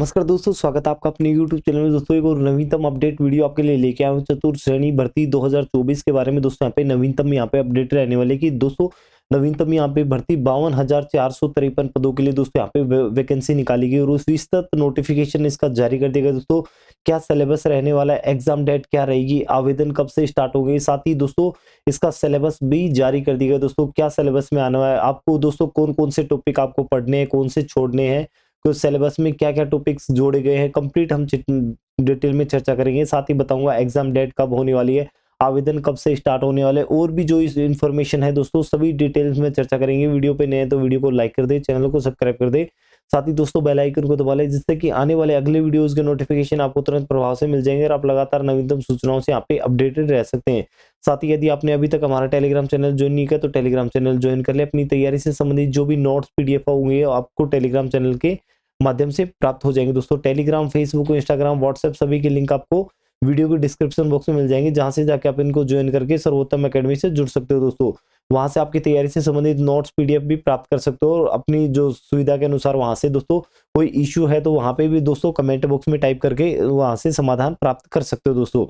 नमस्कार दोस्तों, स्वागत है आपका अपने YouTube चैनल में। दोस्तों एक और नवीनतम अपडेट वीडियो आपके लिए लेके आया हूँ चतुर्थ श्रेणी भर्ती 2024 के बारे में। दोस्तों यहाँ पे नवीनतम यहाँ पे अपडेट रहने वाले कि दोस्तों नवीनतम यहाँ पे भर्ती 52,453 पदों के लिए दोस्तों यहाँ पे वैकेंसी निकाली गई और उस विस्तृत नोटिफिकेशन इसका जारी कर दिया गया। दोस्तों क्या सिलेबस रहने वाला है, एग्जाम डेट क्या रहेगी, आवेदन कब से स्टार्ट होंगे, साथ ही दोस्तों इसका सिलेबस भी जारी कर दिया गया। दोस्तों क्या सिलेबस में आने वाला है, आपको दोस्तों कौन कौन से टॉपिक आपको पढ़ने हैं, कौन से छोड़ने हैं, तो सिलेबस में क्या-क्या टॉपिक्स जोड़े गए हैं, कंप्लीट हम डिटेल में चर्चा करेंगे। साथ ही बताऊंगा एग्जाम डेट कब होने वाली है, आवेदन कब से स्टार्ट होने वाले, और भी जो इस इन्फॉर्मेशन है दोस्तों सभी डिटेल्स में चर्चा करेंगे। वीडियो पे नए हैं तो वीडियो को लाइक कर दे, चैनल को सब्सक्राइब कर दे, साथ ही दोस्तों बेल आइकन को दबा ले, जिससे कि आने वाले अगले वीडियोस के नोटिफिकेशन आपको तुरंत प्रभाव से मिल जाएंगे और आप लगातार नवीनतम सूचनाओं से यहाँ पे अपडेटेड रह सकते हैं। साथ ही यदि आपने अभी तक हमारा टेलीग्राम चैनल ज्वाइन नहीं किया तो टेलीग्राम चैनल ज्वाइन कर ले। अपनी तैयारी से संबंधित जो भी नोट्स पीडीएफ होंगे आपको टेलीग्राम चैनल के माध्यम से प्राप्त हो जाएंगे। दोस्तों टेलीग्राम, फेसबुक, इंस्टाग्राम, व्हाट्सएप सभी के लिंक आपको वीडियो के डिस्क्रिप्शन बॉक्स में मिल जाएंगे, जहां से जाके आप इनको ज्वाइन करके सर्वोत्तम एकेडमी से जुड़ सकते हो। दोस्तों वहां से आपकी तैयारी से संबंधित नोट्स पीडीएफ भी प्राप्त कर सकते हो और अपनी जो सुविधा के अनुसार वहां से दोस्तों कोई इश्यू है तो वहां पे भी दोस्तों कमेंट बॉक्स में टाइप करके वहां से समाधान प्राप्त कर सकते हो। दोस्तों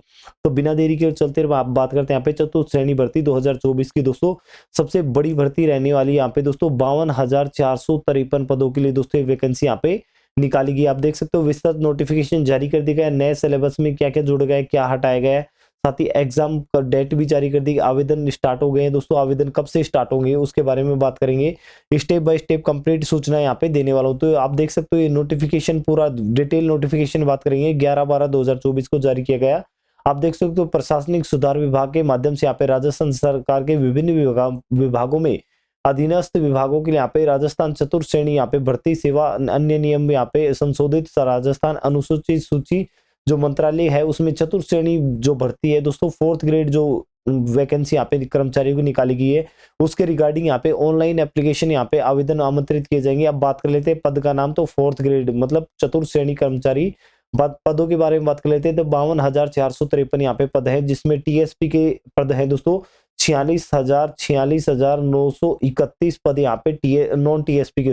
तो बिना देरी के चलते आप बात करते हैं यहाँ पे चतुर्थ श्रेणी भर्ती 2024 की दोस्तों सबसे बड़ी भर्ती रहने वाली यहाँ पे दोस्तों 52,453 पदों के लिए दोस्तों वैकेंसी यहाँ पे निकाली गई। आप देख सकते हो विस्तृत नोटिफिकेशन जारी कर दिया गया है, नए सिलेबस में क्या क्या जोड़ा गया है, क्या हटाया गया है, साथ ही एग्जाम का डेट भी जारी कर दी, आवेदन स्टार्ट हो गए हैं। दोस्तों आवेदन कब से स्टार्ट होंगे उसके बारे में बात करेंगे, स्टेप बाय स्टेप कंप्लीट सूचना यहाँ पे देने वाला हूँ। तो आप देख सकते हो ये नोटिफिकेशन पूरा डिटेल नोटिफिकेशन बात करेंगे 11/12/2024 को जारी किया गया। आप देख सकते हो प्रशासनिक सुधार विभाग के माध्यम से यहाँ पे राजस्थान सरकार के विभिन्न विभागों में अधीनस्थ विभागों के लिए यहाँ पे राजस्थान चतुर्थ श्रेणी यहाँ पे भर्ती सेवा अन्य नियम यहाँ पे संशोधित राजस्थान अनुसूचित सूची जो मंत्रालय है उसमें चतुर्थ श्रेणी जो भर्ती है दोस्तों 4th ग्रेड जो वैकेंसी यहाँ पे कर्मचारियों की निकाली गई है उसके रिगार्डिंग यहाँ पे ऑनलाइन एप्लीकेशन यहाँ पे आवेदन आमंत्रित किए जाएंगे। अब बात कर लेते हैं पद का नाम, तो 4th ग्रेड मतलब चतुर्थ श्रेणी कर्मचारी। पदों के बारे में बात कर लेते हैं तो 52,453 यहाँ पे पद है, जिसमें टीएसपी के पद है दोस्तों 46,931 पद यहाँ पे नॉन टीएसपी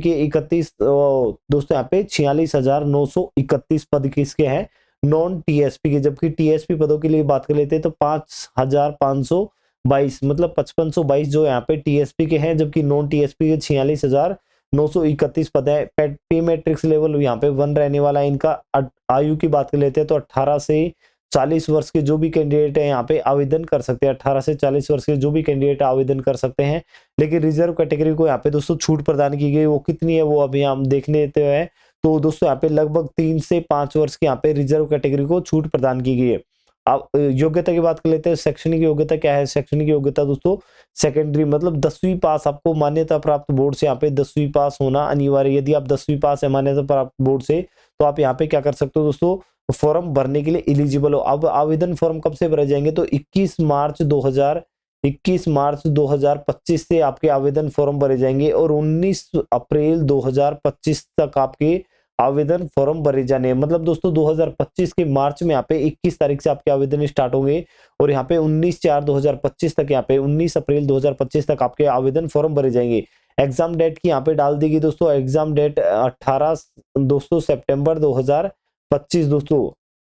के 31 दोस्तों यहाँ पे 46,931 पद किसके हैं, नॉन टीएसपी के। जबकि टीएसपी पदों के लिए बात कर लेते हैं तो 5,522 मतलब 5522 जो यहाँ पे टीएसपी के हैं, जबकि नॉन टीएसपी के 46,931 पद है। पे मैट्रिक्स लेवल यहाँ पे 1 रहने वाला है इनका। आयु की बात कर लेते हैं तो 18 से 40 वर्ष के जो भी कैंडिडेट है यहाँ पे आवेदन कर सकते हैं। 18 से 40 वर्ष के जो भी कैंडिडेट आवेदन कर सकते हैं, लेकिन रिजर्व कैटेगरी को यहाँ पे दोस्तों छूट प्रदान की गई। वो कितनी है वो अभी हम देख लेते हैं। तो दोस्तों यहाँ पे लगभग 3 से 5 वर्ष की यहाँ पे रिजर्व कैटेगरी को छूट प्रदान की गई है। अब योग्यता की बात कर लेते हैं, शैक्षणिक योग्यता क्या है। शैक्षणिक योग्यता दोस्तों सेकेंडरी मतलब 10वीं पास, आपको मान्यता प्राप्त बोर्ड से यहाँ पे 10वीं पास होना अनिवार्य। यदि आप 10वीं पास है मान्यता प्राप्त बोर्ड से तो आप यहाँ पे क्या कर सकते हो दोस्तों, फॉर्म भरने के लिए एलिजिबल हो। अब आवेदन फॉर्म कब से भरे जाएंगे तो 21 मार्च 2025 से आपके आवेदन फॉर्म भरे जाएंगे और 19 अप्रैल 2025 तक आपके आवेदन फॉर्म भरे जाने हैं। मतलब दोस्तों 2025 के मार्च में यहाँ पे 21 तारीख से आपके आवेदन स्टार्ट होंगे और यहाँ पे 19/4/2025 तक, यहाँ पे 19 अप्रैल 2025 तक आपके आवेदन फॉर्म भरे जाएंगे। एग्जाम डेट की यहाँ पे डाल दी गई दोस्तों, एग्जाम डेट 18 दोस्तों सितंबर 2025 दोस्तों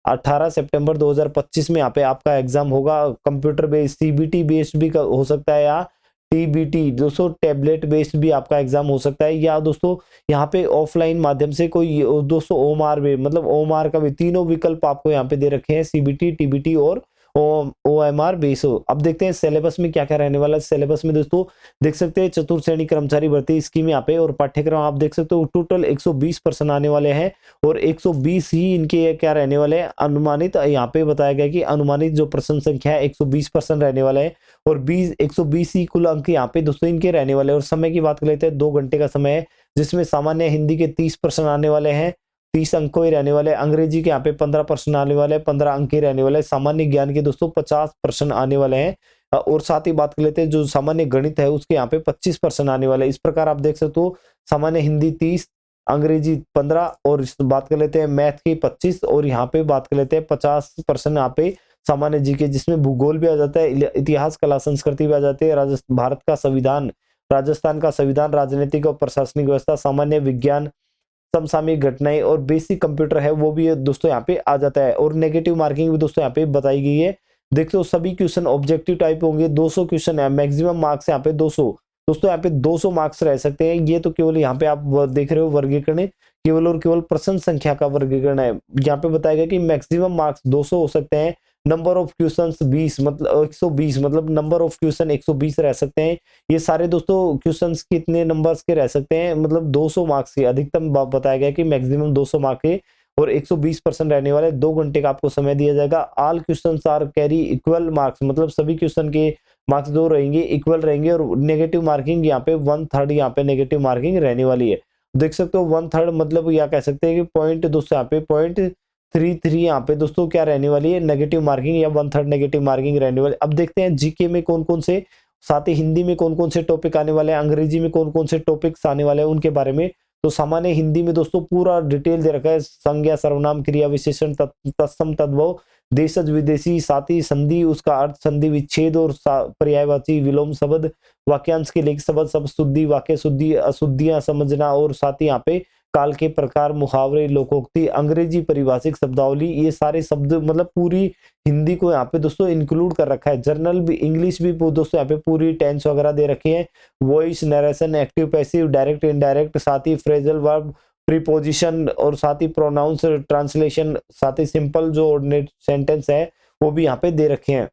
18 सितंबर 2025 में यहाँ पे आपका एग्जाम होगा। कंप्यूटर बेस्ड सीबीटी बेस्ड भी हो सकता है या टीबीटी दोस्तों टैबलेट बेस्ड भी आपका एग्जाम हो सकता है, या दोस्तों यहाँ पे ऑफलाइन माध्यम से कोई दोस्तों ओमआर में मतलब ओमआर का भी तीनों विकल्प आपको यहाँ पे दे रखे हैं, सीबीटी, टीबीटी और ओएमआर बेस हो। अब देखते हैं सिलेबस में क्या क्या रहने वाला है। सिलेबस में दोस्तों देख सकते हैं चतुर्थ श्रेणी कर्मचारी भर्ती स्कीम यहाँ पे और पाठ्यक्रम आप देख सकते हो टोटल 120 पर्सन आने वाले हैं और 120 ही इनके क्या रहने वाले हैं अनुमानित। यहाँ पे बताया गया कि अनुमानित जो प्रश्न संख्या है 120 पर्सन रहने वाला है और 120 ही कुल अंक यहाँ पे दोस्तों इनके रहने वाले हैं। और समय की बात कर लेते हैं 2 घंटे का समय है, जिसमें सामान्य हिंदी के 30 पर्सन आने वाले हैं, 30 अंकों ही रहने वाले। अंग्रेजी के यहाँ पे 15% आने वाले हैं, 15 अंक ही रहने वाले। सामान्य ज्ञान के दोस्तों 50% आने वाले हैं और साथ ही बात कर लेते हैं जो सामान्य गणित है उसके यहाँ पे 25% आने वाले। इस प्रकार आप देख सकते हो सामान्य हिंदी 30, अंग्रेजी 15 और बात कर लेते हैं मैथ की 25 और यहाँ पे बात कर लेते हैं 50% यहाँ पे सामान्य जीके, जिसमें भूगोल भी आ जाता है, इतिहास, कला, संस्कृति भी आ जाती है, भारत का संविधान, राजस्थान का संविधान, राजनीतिक और प्रशासनिक व्यवस्था, सामान्य विज्ञान, समसामयिक घटनाएं और बेसिक कंप्यूटर है वो भी दोस्तों यहाँ पे आ जाता है। और नेगेटिव मार्किंग भी दोस्तों यहाँ पे बताई गई है। देखो सभी क्वेश्चन ऑब्जेक्टिव टाइप होंगे, 200 क्वेश्चन है, मैक्सिमम मार्क्स यहाँ पे 200। दोस्तों यहाँ पे 200 मार्क्स रह सकते हैं। ये तो केवल यहाँ पे आप देख रहे हो वर्गीकरण केवल और केवल प्रश्न संख्या का वर्गीकरण है। यहाँ पे बताया गया कि मैक्सिमम मार्क्स 200 हो सकते हैं। नंबर ऑफ क्वेश्चंस 20 मतलब 120 मतलब नंबर ऑफ क्वेश्चन 120 रह सकते हैं। ये सारे दोस्तों क्वेश्चंस कितने नंबर्स के रह सकते हैं, मतलब 200 मार्क्स के अधिकतम बताया गया कि मैक्सिमम 200 मार्क्स के और 120% रहने वाले 2 घंटे का आपको समय दिया जाएगा। All questions are carry equal marks मतलब सभी क्वेश्चन के मार्क्स दो रहेंगे, इक्वल रहेंगे। और नेगेटिव मार्किंग यहाँ पे 1/3 यहाँ पे नेगेटिव मार्किंग रहने वाली है। देख सकते हो 1/3 मतलब या कह सकते हैं कि पॉइंट दोस्तों यहाँ पे 0.33 यहाँ पे दोस्तों क्या रहने वाली है नेगेटिव मार्किंग या 1/3 नेगेटिव मार्किंग रहने वाली। अब देखते हैं जीके में कौन कौन से, साथ ही हिंदी में कौन कौन से टॉपिक आने वाले हैं, अंग्रेजी में कौन कौन से टॉपिक्स आने वाले हैं उनके बारे में। तो सामान्य हिंदी में दोस्तों पूरा डिटेल दे रखा है, संज्ञा सर्वनाम क्रिया विशेषण तत्सम तद्भव देशज विदेशी, साथ ही संधि उसका अर्थ संधि विच्छेद और पर्यायवाची विलोम शब्द, वाक्यांश के लेख शब्द, सब शुद्धि वाक्य शुद्धि अशुद्धियां समझना और साथ ही यहाँ पे काल के प्रकार मुहावरे लोकोक्ति अंग्रेजी परिभाषिक शब्दावली, ये सारे शब्द मतलब पूरी हिंदी को यहाँ पे दोस्तों इंक्लूड कर रखा है। जर्नल भी इंग्लिश भी दोस्तों यहाँ पे पूरी टेंस वगैरह दे रखी है, voice narration active passive direct indirect, साथ ही फ्रेजल वर्ब प्रीपोजिशन और साथ ही प्रोनाउंस ट्रांसलेशन, साथ ही सिंपल जो ऑर्डिनेट सेंटेंस है वो भी यहाँ पे दे रखे हैं।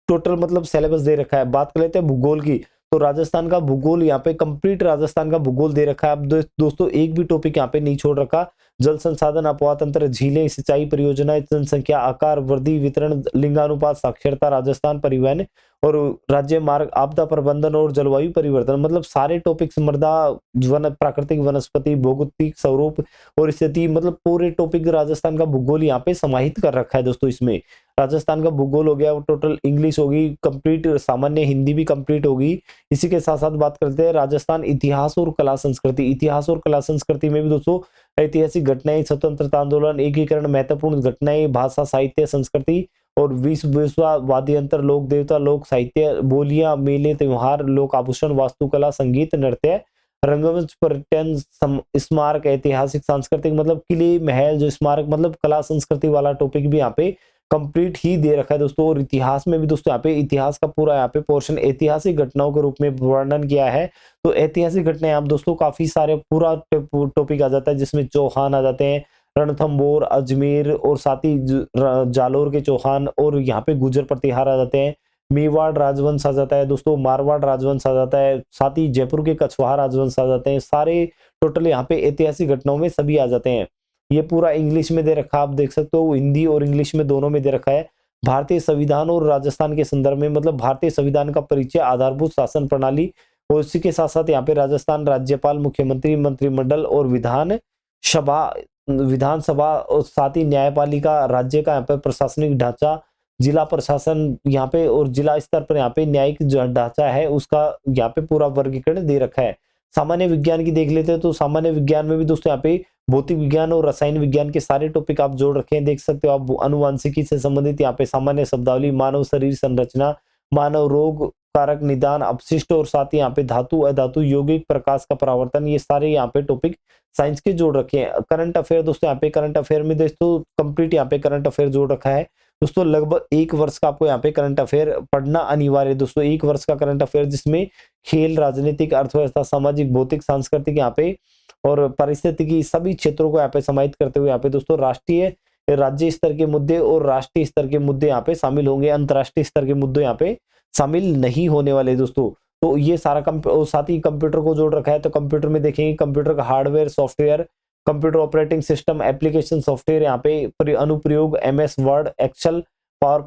टोटल मतलब सिलेबस दे रखा है। बात कर लेते हैं भूगोल की, तो राजस्थान का भूगोल यहाँ पे कंप्लीट राजस्थान का भूगोल दे रखा है। अब दोस्तों एक भी टॉपिक यहाँ पे नहीं छोड़ रखा। जल संसाधन अपवाह तंत्र झीलें सिंचाई परियोजनाएं जनसंख्या आकार वृद्धि वितरण लिंगानुपात साक्षरता राजस्थान परिवहन और राज्य मार्ग आपदा प्रबंधन और जलवायु परिवर्तन, मतलब सारे टॉपिक्स मृदा वन प्राकृतिक वनस्पति भौगोलिक स्वरूप और स्थिति, मतलब पूरे टॉपिक राजस्थान का भूगोल यहाँ पे समाहित कर रखा है। दोस्तों इसमें राजस्थान का भूगोल हो गया, टोटल इंग्लिश होगी कंप्लीट, सामान्य हिंदी भी कंप्लीट होगी। इसी के साथ साथ बात करते हैं राजस्थान इतिहास और कला संस्कृति। इतिहास और कला संस्कृति में भी दोस्तों ऐतिहासिक घटनाएं, स्वतंत्रता आंदोलन, एकीकरण, महत्वपूर्ण घटनाएं, भाषा साहित्य संस्कृति और वाद्यंत्र, लोक देवता, लोक साहित्य, बोलियां, मेले त्योहार, लोक आभूषण, वास्तुकला, संगीत, नृत्य, रंगमंच, पर्यटन, स्मारक, ऐतिहासिक सांस्कृतिक मतलब किले महल जो स्मारक, मतलब कला संस्कृति वाला टॉपिक भी यहाँ पे कंप्लीट ही दे रखा है दोस्तों। और इतिहास में भी दोस्तों यहाँ पे इतिहास का पूरा यहाँ पे पोर्शन ऐतिहासिक घटनाओं के रूप में वर्णन किया है। तो ऐतिहासिक घटनाएं आप दोस्तों काफी सारे पूरा टॉपिक आ जाता है, जिसमें चौहान आ जाते हैं, रणथंबोर, अजमेर और साथ ही जालोर के चौहान, और यहाँ पे गुर्जर प्रतिहार आ जाते हैं, मेवाड़ राजवंश आ जाता है दोस्तों, मारवाड़ राजवंश आ जाता है, साथ ही जयपुर के कछवाहा राजवंश आ जाते हैं। सारे टोटल यहाँ पे ऐतिहासिक घटनाओं में सभी आ जाते हैं। ये पूरा इंग्लिश में दे रखा, आप देख सकते हो हिंदी और इंग्लिश में दोनों में दे रखा है। भारतीय संविधान और राजस्थान के संदर्भ में, मतलब भारतीय संविधान का परिचय, आधारभूत शासन प्रणाली, और इसी के साथ साथ यहाँ पे राजस्थान राज्यपाल, मुख्यमंत्री, मंत्रिमंडल और विधानसभा और साथ ही न्यायपालिका, राज्य का यहाँ पे प्रशासनिक ढांचा, जिला प्रशासन यहाँ पे और जिला स्तर पर यहाँ पे न्यायिक जो ढांचा है उसका यहाँ पे पूरा वर्गीकरण दे रखा है। सामान्य विज्ञान की देख लेते हैं, तो सामान्य विज्ञान में भी दोस्तों यहाँ पे भौतिक विज्ञान और रसायन विज्ञान के सारे टॉपिक आप जोड़ रखे हैं, देख सकते हो आप। अनुवांशिकी से संबंधित यहाँ पे सामान्य शब्दावली, मानव शरीर संरचना, मानव रोग कारक निदान, अपशिष्ट और साथ ही यहाँ पे धातु अधातु यौगिक प्रकाश का परावर्तन, ये सारे यहाँ पे टॉपिक साइंस के जोड़ रखे हैं। करंट अफेयर दोस्तों यहाँ पे करंट अफेयर में दोस्तों कंप्लीट यहाँ पे करंट अफेयर जोड़ रखा है दोस्तों। लगभग 1 वर्ष का आपको यहाँ पे करंट अफेयर पढ़ना अनिवार्य है दोस्तों। 1 वर्ष का करंट अफेयर जिसमें खेल, राजनीतिक, अर्थव्यवस्था, सामाजिक, भौतिक, सांस्कृतिक यहाँ पे और पारिस्थितिकी सभी क्षेत्रों को यहाँ पे समाहित करते हुए यहाँ पे दोस्तों राष्ट्रीय राज्य स्तर के मुद्दे और राष्ट्रीय स्तर के मुद्दे यहाँ पे शामिल होंगे, अंतरराष्ट्रीय स्तर के मुद्दे यहाँ पे शामिल नहीं होने वाले दोस्तों। तो ये सारा साथ ही कंप्यूटर को जोड़ रखा है। तो कंप्यूटर में देखेंगे कंप्यूटर का hardware, software, computer operating system, application software, यहाँ पे अनुप्रयोग, MS Word, Excel, power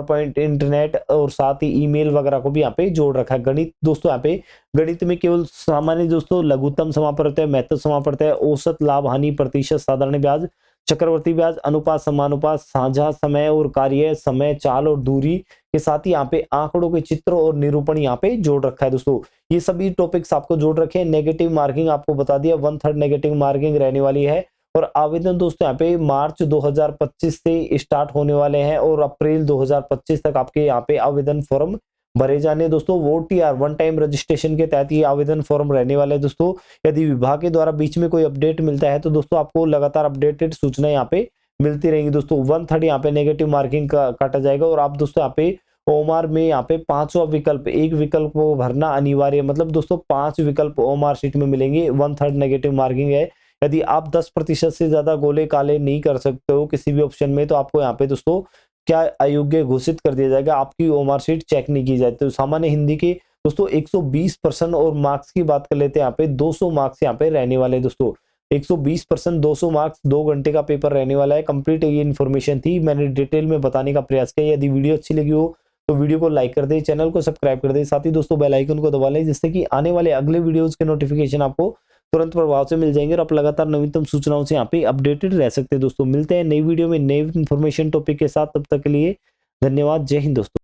point, internet और साथ ही ईमेल वगैरह को भी यहाँ पे जोड़ रखा है। गणित दोस्तों यहाँ पे गणित में केवल सामान्य दोस्तों लघुत्तम समापवर्तय, महत्तम समापवर्तय, औसत लाभ हानि, प्रतिशत, साधारण ब्याज, चक्रवर्ती ब्याज, अनुपात, समानुपात, साझा समय और कार्य समय, चाल और दूरी के साथ ही यहाँ पे आंकड़ों के चित्र और निरूपण यहाँ पे जोड़ रखा है दोस्तों। ये सभी टॉपिक्स आपको जोड़ रखे हैं। नेगेटिव मार्किंग आपको बता दिया, 1/3 नेगेटिव मार्किंग रहने वाली है। और आवेदन दोस्तों यहाँ पे मार्च 2025 से स्टार्ट होने वाले हैं और अप्रैल 2025 तक आपके यहाँ पे आवेदन फॉर्म भरे जाने दोस्तों। वो TR वन टाइम रजिस्ट्रेशन के तहत ये आवेदन फॉर्म रहने वाला है दोस्तों। यदि विभाग के द्वारा बीच में कोई अपडेट मिलता है तो दोस्तों आपको लगातार अपडेटेड सूचना यहाँ पे मिलती रहेंगी दोस्तों। 1/3 यहाँ पे नेगेटिव मार्किंग का काटा जाएगा और आप दोस्तों यहाँ पे ओएमआर में यहाँ पे 5वां विकल्प, एक विकल्प को भरना अनिवार्य, मतलब दोस्तों 5 विकल्प ओएमआर शीट में मिलेंगे। 1/3 नेगेटिव मार्किंग है। यदि आप 10% से ज्यादा गोले काले नहीं कर सकते हो किसी भी ऑप्शन में तो आपको यहाँ पे दोस्तों क्या अयोग्य घोषित कर दिया जाएगा, आपकी ओएमआर शीट चेक नहीं की जाती। तो सामान्य हिंदी के दोस्तों 120% और मार्क्स की बात कर लेते हैं यहाँ पे 200 मार्क्स यहाँ पे रहने वाले दोस्तों। 120% 200 मार्क्स, 2 घंटे का पेपर रहने वाला है। कंप्लीट ये इन्फॉर्मेशन थी, मैंने डिटेल में बताने का प्रयास किया। यदि वीडियो अच्छी लगी हो तो वीडियो को लाइक कर दे, चैनल को सब्सक्राइब कर दे, साथ ही दोस्तों बेल आइकन को दबा लें जिससे कि आने वाले अगले वीडियोस के नोटिफिकेशन आपको तुरंत प्रभाव से मिल जाएंगे और आप लगातार नवीनतम सूचनाओं से यहाँ पे अपडेटेड रह सकते हैं दोस्तों। मिलते हैं नई वीडियो में नई इन्फॉर्मेशन टॉपिक के साथ, तब तक के लिए धन्यवाद। जय हिंद दोस्तों।